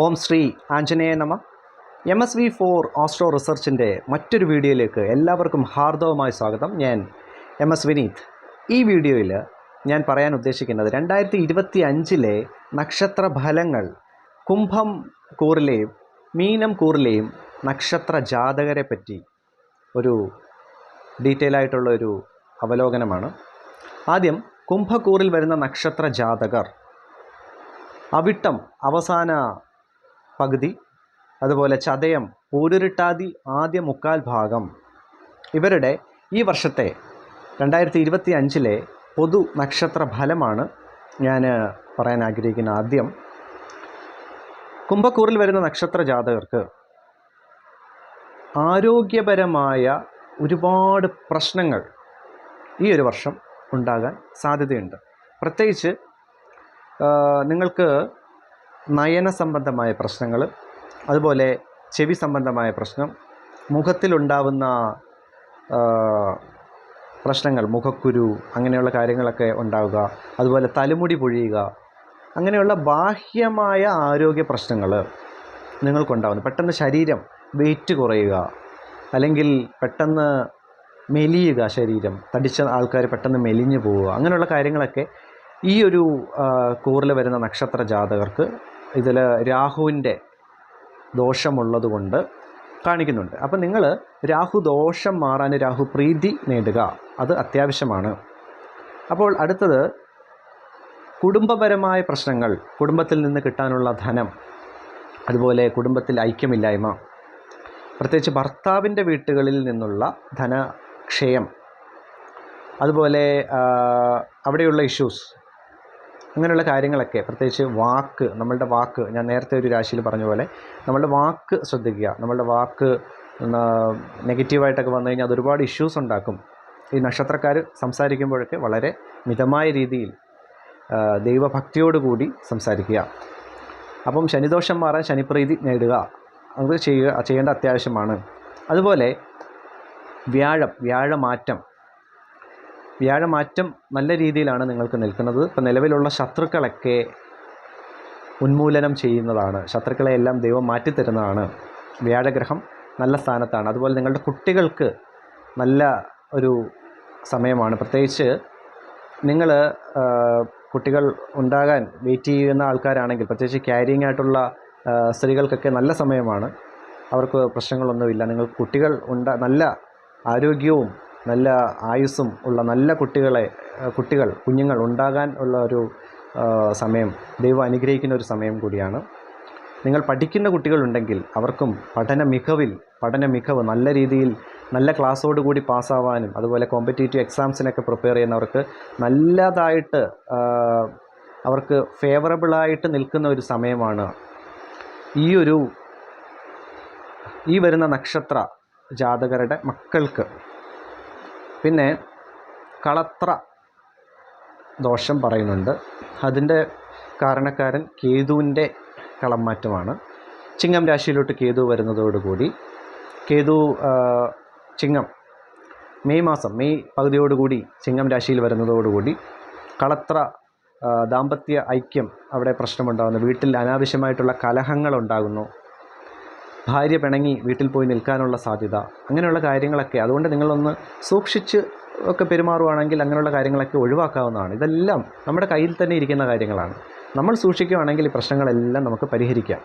ഓം ശ്രീ ആഞ്ജനേയ നമ. MSV4 astro റിസർച്ചിൻ്റെ മറ്റൊരു വീഡിയോയിലേക്ക് എല്ലാവർക്കും ഹാർദവമായ സ്വാഗതം. ഞാൻ MS വിനീത്. ഈ വീഡിയോയിൽ ഞാൻ പറയാൻ ഉദ്ദേശിക്കുന്നത് 2025 നക്ഷത്ര ഫലങ്ങൾ, കുംഭം കൂറിലെയും മീനം കൂറിലെയും നക്ഷത്ര ജാതകരെ പറ്റി ഒരു ഡീറ്റെയിൽ ആയിട്ടുള്ള ഒരു അവലോകനമാണ്. ആദ്യം കുംഭക്കൂറിൽ വരുന്ന നക്ഷത്ര ജാതകർ: അവിട്ടം അവസാന പകുതി, അതുപോലെ ചതയം പൂരുരുട്ടാതി ആദ്യ മുക്കാൽ ഭാഗം. ഇവരുടെ ഈ വർഷത്തെ 2025 പൊതു നക്ഷത്ര ഫലമാണ് ഞാൻ പറയാൻ ആഗ്രഹിക്കുന്ന. ആദ്യം കുംഭക്കൂറിൽ വരുന്ന നക്ഷത്ര ജാതകർക്ക് ആരോഗ്യപരമായ ഒരുപാട് പ്രശ്നങ്ങൾ ഈ ഒരു വർഷം ഉണ്ടാകാൻ സാധ്യതയുണ്ട്. പ്രത്യേകിച്ച് നിങ്ങൾക്ക് നയന സംബന്ധമായ പ്രശ്നങ്ങൾ, അതുപോലെ ചെവി സംബന്ധമായ പ്രശ്നം, മുഖത്തിലുണ്ടാവുന്ന പ്രശ്നങ്ങൾ, മുഖക്കുരു അങ്ങനെയുള്ള കാര്യങ്ങളൊക്കെ ഉണ്ടാവുക, അതുപോലെ തലമുടി പൊഴിയുക, അങ്ങനെയുള്ള ബാഹ്യമായ ആരോഗ്യ പ്രശ്നങ്ങൾ നിങ്ങൾക്കുണ്ടാകുന്നു. പെട്ടെന്ന് ശരീരം വെയിറ്റ് കുറയുക, അല്ലെങ്കിൽ പെട്ടെന്ന് മെലിയുക, ശരീരം തടിച്ച ആൾക്കാർ പെട്ടെന്ന് മെലിഞ്ഞു പോവുക, അങ്ങനെയുള്ള കാര്യങ്ങളൊക്കെ ഈ ഒരു കൂറിൽ വരുന്ന നക്ഷത്ര ജാതകർക്ക് ഇതിൽ രാഹുവിൻ്റെ ദോഷമുള്ളതുകൊണ്ട് കാണിക്കുന്നുണ്ട്. അപ്പം നിങ്ങൾ രാഹു ദോഷം മാറാൻ രാഹു പ്രീതി നേടുക, അത് അത്യാവശ്യമാണ്. അപ്പോൾ അടുത്തത് കുടുംബപരമായ പ്രശ്നങ്ങൾ, കുടുംബത്തിൽ നിന്ന് കിട്ടാനുള്ള ധനം, അതുപോലെ കുടുംബത്തിൽ ഐക്യമില്ലായ്മ, പ്രത്യേകിച്ച് ഭർത്താവിൻ്റെ വീട്ടുകളിൽ നിന്നുള്ള ധനക്ഷയം, അതുപോലെ അവിടെയുള്ള ഇഷ്യൂസ്, അങ്ങനെയുള്ള കാര്യങ്ങളൊക്കെ. പ്രത്യേകിച്ച് വാക്ക്, നമ്മളുടെ വാക്ക്, ഞാൻ നേരത്തെ ഒരു രാശിയിൽ പറഞ്ഞ പോലെ നമ്മളുടെ വാക്ക് ശ്രദ്ധിക്കുക. നമ്മളുടെ വാക്ക് നെഗറ്റീവായിട്ടൊക്കെ വന്നു കഴിഞ്ഞാൽ അതൊരുപാട് ഇഷ്യൂസ് ഉണ്ടാക്കും. ഈ നക്ഷത്രക്കാർ സംസാരിക്കുമ്പോഴൊക്കെ വളരെ മിതമായ രീതിയിൽ ദൈവഭക്തിയോടുകൂടി സംസാരിക്കുക. അപ്പം ശനിദോഷം മാറാൻ ശനിപ്രീതി നേടുക, അത് ചെയ്യേണ്ട അത്യാവശ്യമാണ്. അതുപോലെ വ്യാഴമാറ്റം നല്ല രീതിയിലാണ് നിങ്ങൾക്ക് നിൽക്കുന്നത്. ഇപ്പം നിലവിലുള്ള ശത്രുക്കളൊക്കെ ഉന്മൂലനം ചെയ്യുന്നതാണ്, ശത്രുക്കളെയെല്ലാം ദൈവം മാറ്റിത്തരുന്നതാണ്. വ്യാഴഗ്രഹം നല്ല സ്ഥാനത്താണ്. അതുപോലെ നിങ്ങളുടെ കുട്ടികൾക്ക് നല്ല ഒരു സമയമാണ്. പ്രത്യേകിച്ച് നിങ്ങൾ കുട്ടികൾ ഉണ്ടാകാൻ വെയിറ്റ് ചെയ്യുന്ന ആൾക്കാരാണെങ്കിൽ, പ്രത്യേകിച്ച് ക്യാരിങ് ആയിട്ടുള്ള സ്ത്രീകൾക്കൊക്കെ നല്ല സമയമാണ്. അവർക്ക് പ്രശ്നങ്ങളൊന്നുമില്ല. നിങ്ങൾക്ക് കുട്ടികൾ നല്ല ആരോഗ്യവും നല്ല ആയുസ്സും ഉള്ള നല്ല കുഞ്ഞുങ്ങൾ ഉണ്ടാകാൻ ഉള്ള ഒരു സമയം, ദൈവം അനുഗ്രഹിക്കുന്ന ഒരു സമയം കൂടിയാണ്. നിങ്ങൾ പഠിക്കുന്ന കുട്ടികളുണ്ടെങ്കിൽ അവർക്കും പഠന മികവ് നല്ല രീതിയിൽ നല്ല ക്ലാസ്സോടുകൂടി പാസ്സാവാനും, അതുപോലെ കോമ്പറ്റേറ്റീവ് എക്സാംസിനൊക്കെ പ്രിപ്പയർ ചെയ്യുന്നവർക്ക് നല്ലതായിട്ട് അവർക്ക് ഫേവറബിളായിട്ട് നിൽക്കുന്ന ഒരു സമയമാണ് ഈ വരുന്ന നക്ഷത്ര ജാതകരുടെ മക്കൾക്ക്. പിന്നെ കളത്ര ദോഷം പറയുന്നുണ്ട്. അതിൻ്റെ കാരണക്കാരൻ കേതുവിൻ്റെ കളം മാറ്റമാണ്. ചിങ്ങം രാശിയിലോട്ട് കേതു വരുന്നതോടുകൂടി, കേതു ചിങ്ങം മെയ് പകുതിയോടുകൂടി ചിങ്ങം രാശിയിൽ വരുന്നതോടുകൂടി കളത്ര ദാമ്പത്യ ഐക്യം അവിടെ പ്രശ്നമുണ്ടാകുന്നു. വീട്ടിൽ അനാവശ്യമായിട്ടുള്ള കലഹങ്ങളുണ്ടാകുന്നു. ഭാര്യ പിണങ്ങി വീട്ടിൽ പോയി നിൽക്കാനുള്ള സാധ്യത, അങ്ങനെയുള്ള കാര്യങ്ങളൊക്കെ. അതുകൊണ്ട് നിങ്ങളൊന്ന് സൂക്ഷിച്ച് ഒക്കെ പെരുമാറുകയാണെങ്കിൽ അങ്ങനെയുള്ള കാര്യങ്ങളൊക്കെ ഒഴിവാക്കാവുന്നതാണ്. ഇതെല്ലാം നമ്മുടെ കയ്യിൽ തന്നെ ഇരിക്കുന്ന കാര്യങ്ങളാണ്. നമ്മൾ സൂക്ഷിക്കുകയാണെങ്കിൽ ഈ പ്രശ്നങ്ങളെല്ലാം നമുക്ക് പരിഹരിക്കാം.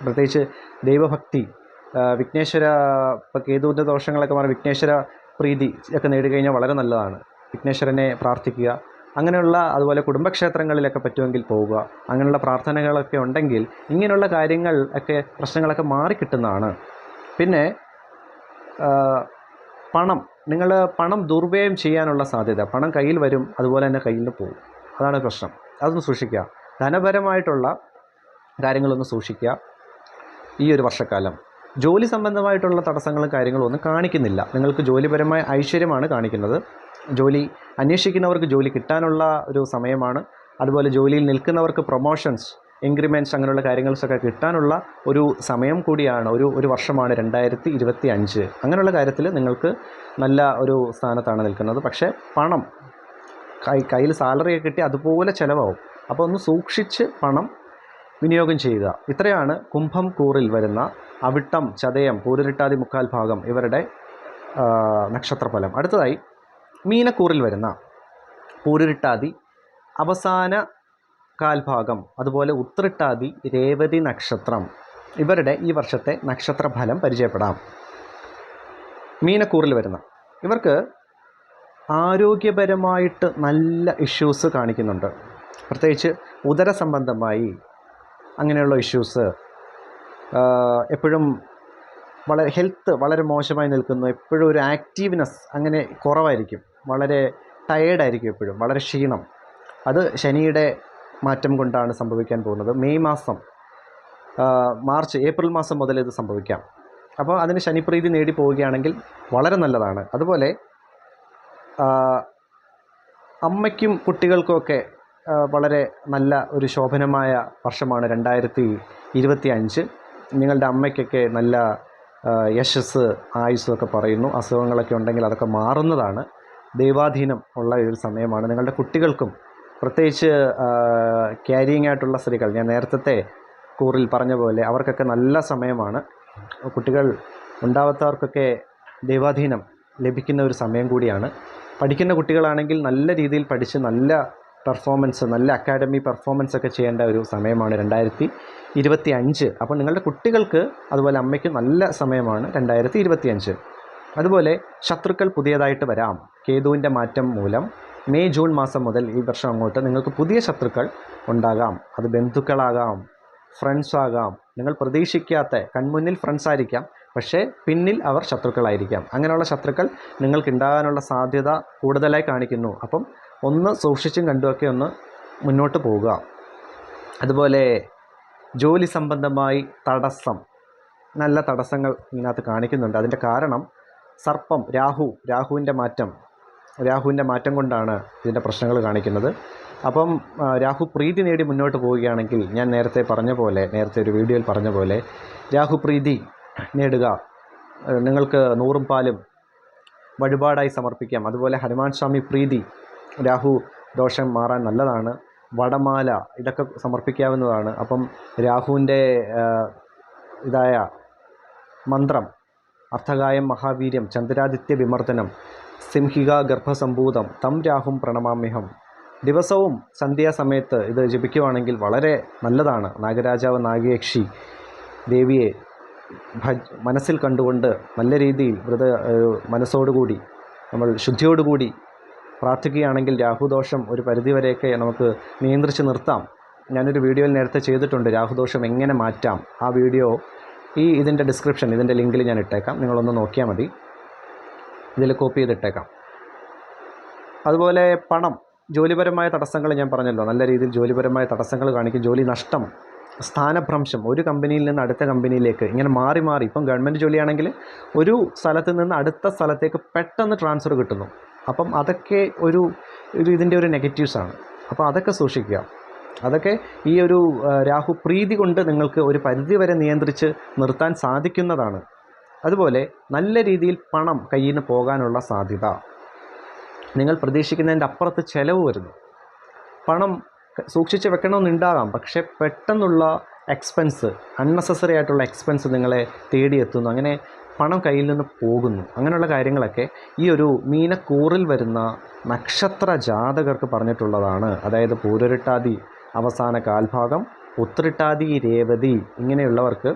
പ്രത്യേകിച്ച് ദൈവഭക്തി, വിഘ്നേശ്വര, ഇപ്പോൾ കേതുവിൻ്റെ ദോഷങ്ങളൊക്കെ മാറി വിഘ്നേശ്വര പ്രീതി ഒക്കെ നേടിക്കഴിഞ്ഞാൽ വളരെ നല്ലതാണ്. വിഘ്നേശ്വരനെ പ്രാർത്ഥിക്കുക, അങ്ങനെയുള്ള, അതുപോലെ കുടുംബക്ഷേത്രങ്ങളിലൊക്കെ പറ്റുമെങ്കിൽ പോവുക. അങ്ങനെയുള്ള പ്രാർത്ഥനകളൊക്കെ ഉണ്ടെങ്കിൽ ഇങ്ങനെയുള്ള കാര്യങ്ങൾ ഒക്കെ, പ്രശ്നങ്ങളൊക്കെ മാറിക്കിട്ടുന്നതാണ്. പിന്നെ നിങ്ങൾ പണം ദുർവ്യയം ചെയ്യാനുള്ള സാധ്യത, പണം കയ്യിൽ വരും, അതുപോലെ തന്നെ കയ്യിൽ നിന്ന് പോകും. അതാണ് പ്രശ്നം. അതൊന്ന് സൂക്ഷിക്കുക. ധനപരമായിട്ടുള്ള കാര്യങ്ങളൊന്ന് സൂക്ഷിക്കുക ഈ ഒരു വർഷക്കാലം. ജോലി സംബന്ധമായിട്ടുള്ള തടസ്സങ്ങളും കാര്യങ്ങളും ഒന്നും കാണിക്കുന്നില്ല. നിങ്ങൾക്ക് ജോലിപരമായ ഐശ്വര്യമാണ് കാണിക്കുന്നത്. ജോലി അന്വേഷിക്കുന്നവർക്ക് ജോലി കിട്ടാനുള്ള ഒരു സമയമാണ്. അതുപോലെ ജോലിയിൽ നിൽക്കുന്നവർക്ക് പ്രൊമോഷൻസ്, ഇൻക്രിമെൻറ്റ്സ്, അങ്ങനെയുള്ള കാര്യങ്ങളൊക്കെ കിട്ടാനുള്ള ഒരു സമയം കൂടിയാണ്, ഒരു വർഷമാണ് 2025. അങ്ങനെയുള്ള കാര്യത്തിൽ നിങ്ങൾക്ക് നല്ല ഒരു സ്ഥാനത്താണ് നിൽക്കുന്നത്. പക്ഷേ പണം കയ്യിൽ സാലറിയൊക്കെ കിട്ടി അതുപോലെ ചിലവാകും. അപ്പോൾ ഒന്ന് സൂക്ഷിച്ച് പണം വിനിയോഗം ചെയ്യുക. ഇത്രയാണ് കുംഭം കൂറിൽ വരുന്ന അവിട്ടം, ചതയം, പൂരുരുട്ടാതി മുക്കാൽ ഭാഗം ഇവരുടെ നക്ഷത്രഫലം. അടുത്തതായി മീനക്കൂറിൽ വരുന്ന പൂരുരുട്ടാതി അവസാന കാൽഭാഗം, അതുപോലെ ഉത്രട്ടാതി, രേവതി നക്ഷത്രം ഇവരുടെ ഈ വർഷത്തെ നക്ഷത്രഫലം പരിചയപ്പെടാം. മീനക്കൂറിൽ വരുന്ന ഇവർക്ക് ആരോഗ്യപരമായിട്ട് നല്ല ഇഷ്യൂസ് കാണിക്കുന്നുണ്ട്. പ്രത്യേകിച്ച് ഉദര സംബന്ധമായി അങ്ങനെയുള്ള ഇഷ്യൂസ്, എപ്പോഴും ഹെൽത്ത് വളരെ മോശമായി നിൽക്കുന്നു, എപ്പോഴും ഒരു ആക്റ്റീവ്നെസ് അങ്ങനെ കുറവായിരിക്കും, വളരെ ടയേർഡായിരിക്കും, എപ്പോഴും വളരെ ക്ഷീണം. അത് ശനിയുടെ മാറ്റം കൊണ്ടാണ് സംഭവിക്കാൻ പോകുന്നത്. മെയ് മാസം, ഏപ്രിൽ മാസം മുതൽ ഇത് സംഭവിക്കാം. അപ്പോൾ അതിന് ശനിപ്രീതി നേടി പോവുകയാണെങ്കിൽ വളരെ നല്ലതാണ്. അതുപോലെ അമ്മയ്ക്കും കുട്ടികൾക്കുമൊക്കെ വളരെ നല്ല ഒരു ശോഭനമായ വർഷമാണ് 2025. നിങ്ങളുടെ അമ്മയ്ക്കൊക്കെ നല്ല യശസ്, ആയുസ്സൊക്കെ പറയുന്നു. അസുഖങ്ങളൊക്കെ ഉണ്ടെങ്കിൽ അതൊക്കെ മാറുന്നതാണ്. ദൈവാധീനം ഉള്ള ഒരു സമയമാണ്. നിങ്ങളുടെ കുട്ടികൾക്കും, പ്രത്യേകിച്ച് ക്യാരിയിങ് ആയിട്ടുള്ള സ്ത്രീകൾ, ഞാൻ നേരത്തെ കൂറിൽ പറഞ്ഞ പോലെ അവർക്കൊക്കെ നല്ല സമയമാണ്. കുട്ടികൾ ഉണ്ടാവാത്തവർക്കൊക്കെ ദൈവാധീനം ലഭിക്കുന്ന ഒരു സമയം കൂടിയാണ്. പഠിക്കുന്ന കുട്ടികളാണെങ്കിൽ നല്ല രീതിയിൽ പഠിച്ച് നല്ല പെർഫോമൻസ്, നല്ല അക്കാഡമി പെർഫോമൻസ് ഒക്കെ ചെയ്യേണ്ട ഒരു സമയമാണ് 2025. അപ്പോൾ നിങ്ങളുടെ കുട്ടികൾക്ക് അതുപോലെ അമ്മയ്ക്ക് നല്ല സമയമാണ് 2025. അതുപോലെ ശത്രുക്കൾ പുതിയതായിട്ട് വരാം. കേതുവിൻ്റെ മാറ്റം മൂലം മെയ് ജൂൺ മാസം മുതൽ ഈ വർഷം അങ്ങോട്ട് നിങ്ങൾക്ക് പുതിയ ശത്രുക്കൾ ഉണ്ടാകാം. അത് ബന്ധുക്കളാകാം, ഫ്രണ്ട്സ് ആകാം. നിങ്ങൾ പ്രതീക്ഷിക്കാത്ത, കൺമുന്നിൽ ഫ്രണ്ട്സ് ആയിരിക്കാം, പക്ഷേ പിന്നിൽ അവർ ശത്രുക്കളായിരിക്കാം. അങ്ങനെയുള്ള ശത്രുക്കൾ നിങ്ങൾക്കുണ്ടാകാനുള്ള സാധ്യത കൂടുതലായി കാണിക്കുന്നു. അപ്പം ഒന്ന് സൂക്ഷിച്ചും കണ്ടുമൊക്കെ ഒന്ന് മുന്നോട്ട് പോവുക. അതുപോലെ ജോലി സംബന്ധമായി തടസ്സം, നല്ല തടസ്സങ്ങൾ ഇതിനകത്ത് കാണിക്കുന്നുണ്ട്. അതിൻ്റെ കാരണം സർപ്പം, രാഹുവിൻ്റെ മാറ്റം കൊണ്ടാണ് ഇതിൻ്റെ പ്രശ്നങ്ങൾ കാണിക്കുന്നത്. അപ്പം രാഹു പ്രീതി നേടി മുന്നോട്ട് പോവുകയാണെങ്കിൽ, ഞാൻ നേരത്തെ ഒരു വീഡിയോയിൽ പറഞ്ഞ പോലെ രാഹു പ്രീതി നേടുക. നിങ്ങൾക്ക് 100 പാലും വഴിപാടായി സമർപ്പിക്കാം. അതുപോലെ ഹനുമാൻ സ്വാമി പ്രീതി, രാഹു ദോഷം മാറാൻ നല്ലതാണ്. വടമാല ഇതൊക്കെ സമർപ്പിക്കാവുന്നതാണ്. അപ്പം രാഹുവിൻ്റെ ഇതായ മന്ത്രം, അർത്ഥകായം മഹാവീര്യം, ചന്ദ്രാദിത്യ വിമർദ്ദനം, സിംഹിക ഗർഭസംഭൂതം, തം രാഹും പ്രണമാമ്യഹം, ദിവസവും സന്ധ്യാസമയത്ത് ഇത് ജപിക്കുവാണെങ്കിൽ വളരെ നല്ലതാണ്. നാഗരാജാവ് നാഗയക്ഷി ദേവിയെ മനസ്സിൽ കണ്ടുകൊണ്ട് നല്ല രീതിയിൽ മനസ്സോടുകൂടി നമ്മൾ ശുദ്ധിയോടുകൂടി പ്രാർത്ഥിക്കുകയാണെങ്കിൽ രാഹുദോഷം ഒരു പരിധിവരെയൊക്കെ നമുക്ക് നിയന്ത്രിച്ച് നിർത്താം. ഞാനൊരു വീഡിയോയിൽ നേരത്തെ ചെയ്തിട്ടുണ്ട്, രാഹുദോഷം എങ്ങനെ മാറ്റാം. ആ വീഡിയോ ഇതിൻ്റെ ഡിസ്ക്രിപ്ഷൻ, ഇതിൻ്റെ ലിങ്കിൽ ഞാൻ ഇട്ടേക്കാം. നിങ്ങളൊന്ന് നോക്കിയാൽ മതി. ഇതിൽ കോപ്പി ചെയ്തിട്ടേക്കാം. അതുപോലെ പണം, ജോലിപരമായ തടസ്സങ്ങൾ ഞാൻ പറഞ്ഞല്ലോ. നല്ല രീതിയിൽ ജോലിപരമായ തടസ്സങ്ങൾ കാണിക്കും. ജോലി നഷ്ടം, സ്ഥാനഭ്രംശം, ഒരു കമ്പനിയിൽ നിന്ന് അടുത്ത കമ്പനിയിലേക്ക് ഇങ്ങനെ മാറി ഇപ്പം ഗവൺമെൻറ് ജോലിയാണെങ്കിൽ ഒരു സ്ഥലത്ത് നിന്ന് അടുത്ത സ്ഥലത്തേക്ക് പെട്ടെന്ന് ട്രാൻസ്ഫർ കിട്ടുന്നു. അപ്പം അതൊക്കെ ഇതിൻ്റെ ഒരു നെഗറ്റീവ്സാണ്. അപ്പോൾ അതൊക്കെ സൂക്ഷിക്കുക. അതൊക്കെ ഈ ഒരു രാഹു പ്രീതി കൊണ്ട് നിങ്ങൾക്ക് ഒരു പരിധിവരെ നിയന്ത്രിച്ച് നിർത്താൻ സാധിക്കുന്നതാണ്. അതുപോലെ നല്ല രീതിയിൽ പണം കയ്യിൽ നിന്ന് പോകാനുള്ള സാധ്യത, നിങ്ങൾ പ്രതീക്ഷിക്കുന്നതിൻ്റെ അപ്പുറത്ത് ചിലവ് വരുന്നു. പണം സൂക്ഷിച്ച് വെക്കണമെന്നുണ്ടാകാം, പക്ഷേ പെട്ടെന്നുള്ള എക്സ്പെൻസ്, അൺനെസസറി ആയിട്ടുള്ള എക്സ്പെൻസ് നിങ്ങളെ തേടിയെത്തുന്നു. അങ്ങനെ പണം കയ്യിൽ നിന്ന് പോകുന്നു. അങ്ങനെയുള്ള കാര്യങ്ങളൊക്കെ ഈ ഒരു മീനക്കൂറിൽ വരുന്ന നക്ഷത്ര ജാതകർക്ക് പറഞ്ഞിട്ടുള്ളതാണ്. അതായത് പൂരുരുട്ടാതി അവസാന കാൽഭാഗം, ഉത്രട്ടാതി, രേവതി ഇങ്ങനെയുള്ളവർക്ക്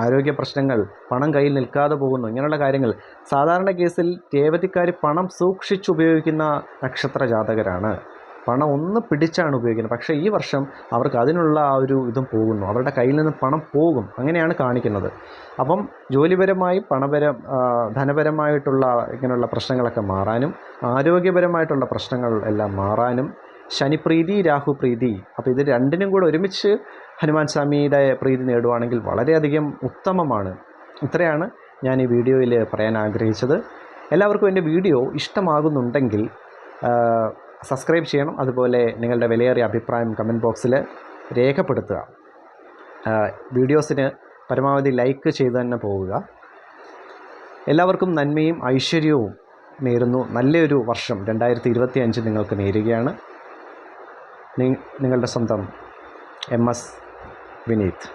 ആരോഗ്യ പ്രശ്നങ്ങൾ, പണം കയ്യിൽ നിൽക്കാതെ പോകുന്നു, ഇങ്ങനെയുള്ള കാര്യങ്ങൾ. സാധാരണ കേസിൽ രേവതിക്കാർ പണം സൂക്ഷിച്ചുപയോഗിക്കുന്ന നക്ഷത്ര ജാതകരാണ്. പണം ഒന്ന് പിടിച്ചാണ് ഉപയോഗിക്കുന്നത്. പക്ഷേ ഈ വർഷം അവർക്ക് അതിനുള്ള ഇതും പോകുന്നു. അവരുടെ കയ്യിൽ നിന്ന് പണം പോകും. അങ്ങനെയാണ് കാണിക്കുന്നത്. അപ്പം ജോലിപരമായി ധനപരമായിട്ടുള്ള ഇങ്ങനെയുള്ള പ്രശ്നങ്ങളൊക്കെ മാറാനും, ആരോഗ്യപരമായിട്ടുള്ള പ്രശ്നങ്ങൾ എല്ലാം മാറാനും, ശനിപ്രീതി, രാഹുപ്രീതി, അപ്പോൾ ഇത് രണ്ടിനും കൂടെ ഒരുമിച്ച് ഹനുമാൻ സ്വാമിയുടെ പ്രീതി നേടുവാണെങ്കിൽ വളരെയധികം ഉത്തമമാണ്. ഇത്രയാണ് ഞാൻ ഈ വീഡിയോയിൽ പറയാൻ ആഗ്രഹിച്ചത്. എല്ലാവർക്കും എൻ്റെ വീഡിയോ ഇഷ്ടമാകുന്നുണ്ടെങ്കിൽ സബ്സ്ക്രൈബ് ചെയ്യണം. അതുപോലെ നിങ്ങളുടെ വിലയേറിയ അഭിപ്രായം കമൻറ്റ് ബോക്സിൽ രേഖപ്പെടുത്തുക. വീഡിയോസിന് പരമാവധി ലൈക്ക് ചെയ്ത് തന്നെ പോവുക. എല്ലാവർക്കും നന്മയും ഐശ്വര്യവും നേരുന്നു. നല്ലൊരു വർഷം 2025 നിങ്ങൾക്ക് നേരുകയാണ്. നിങ്ങളുടെ സ്വന്തം MS വിനീത്.